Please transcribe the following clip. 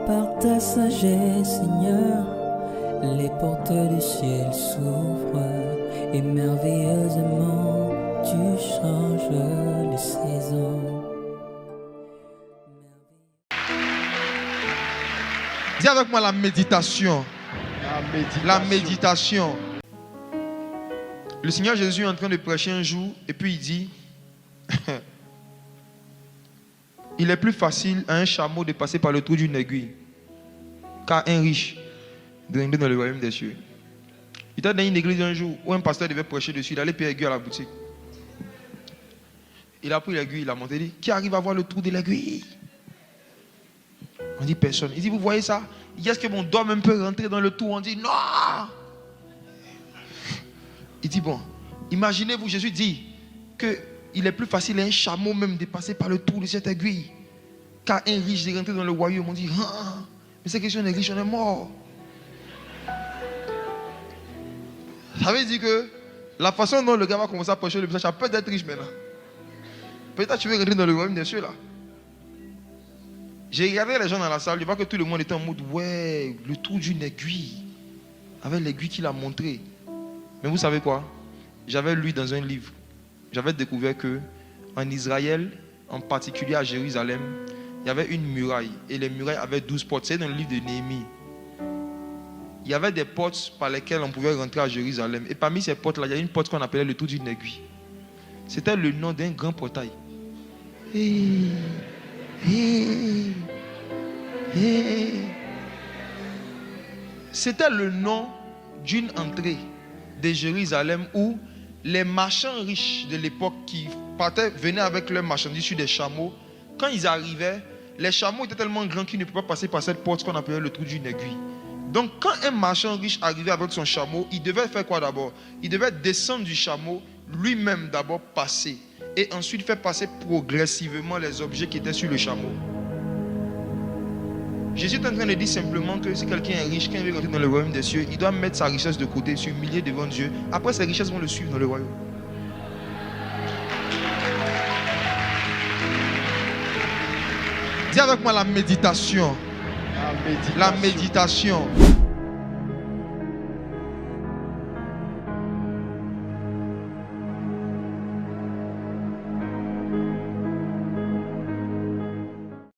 Par ta sagesse, Seigneur, les portes du ciel s'ouvrent et merveilleusement tu changes les saisons. Dis avec moi la méditation. La méditation. Le Seigneur Jésus est en train de prêcher un jour et puis il dit il est plus facile à un chameau de passer par le trou d'une aiguille qu'à un riche de rentrer dans le royaume des cieux. Il était dans une église un jour où un pasteur devait prêcher dessus. Il allait payer l'aiguille à la boutique. Il a pris l'aiguille, il a monté, il dit qui arrive à voir le trou de l'aiguille? On dit personne. Il dit vous voyez ça? Il dit est-ce que mon doigt même peut rentrer dans le trou? On dit non. Il dit bon, imaginez-vous, Jésus dit qu'il est plus facile à un chameau même de passer par le trou de cette aiguille qu'à un riche de rentrer dans le royaume. On dit ah, mais c'est question des riches, on est mort. Ça veut dire que la façon dont le gars va commencer à prêcher le message, ça peut être riche maintenant. Peut-être que tu veux rentrer dans le royaume des cieux là. J'ai regardé les gens dans la salle, je vois que tout le monde était en mode ouais, le trou d'une aiguille, avec l'aiguille qu'il a montré. Mais vous savez quoi? J'avais lu dans un livre, j'avais découvert que en Israël, en particulier à Jérusalem, il y avait une muraille et les murailles avaient 12 portes. C'est dans le livre de Néhémie. Il y avait des portes par lesquelles on pouvait rentrer à Jérusalem. Et parmi ces portes-là, il y a une porte qu'on appelait le trou d'une aiguille. C'était le nom d'un grand portail. C'était le nom d'une entrée de Jérusalem où les marchands riches de l'époque qui venaient avec leurs marchandises sur des chameaux. Quand ils arrivaient, les chameaux étaient tellement grands qu'ils ne pouvaient pas passer par cette porte qu'on appelait le trou d'une aiguille. Donc quand un marchand riche arrivait avec son chameau, il devait faire quoi d'abord? Il devait descendre du chameau, lui-même d'abord passer et ensuite faire passer progressivement les objets qui étaient sur le chameau. Jésus est en train de dire simplement que si quelqu'un est riche, quand il veut rentrer dans le royaume des cieux, il doit mettre sa richesse de côté, s'humilier devant Dieu. Après, ses richesses vont le suivre dans le royaume. Dis avec moi la méditation. La méditation.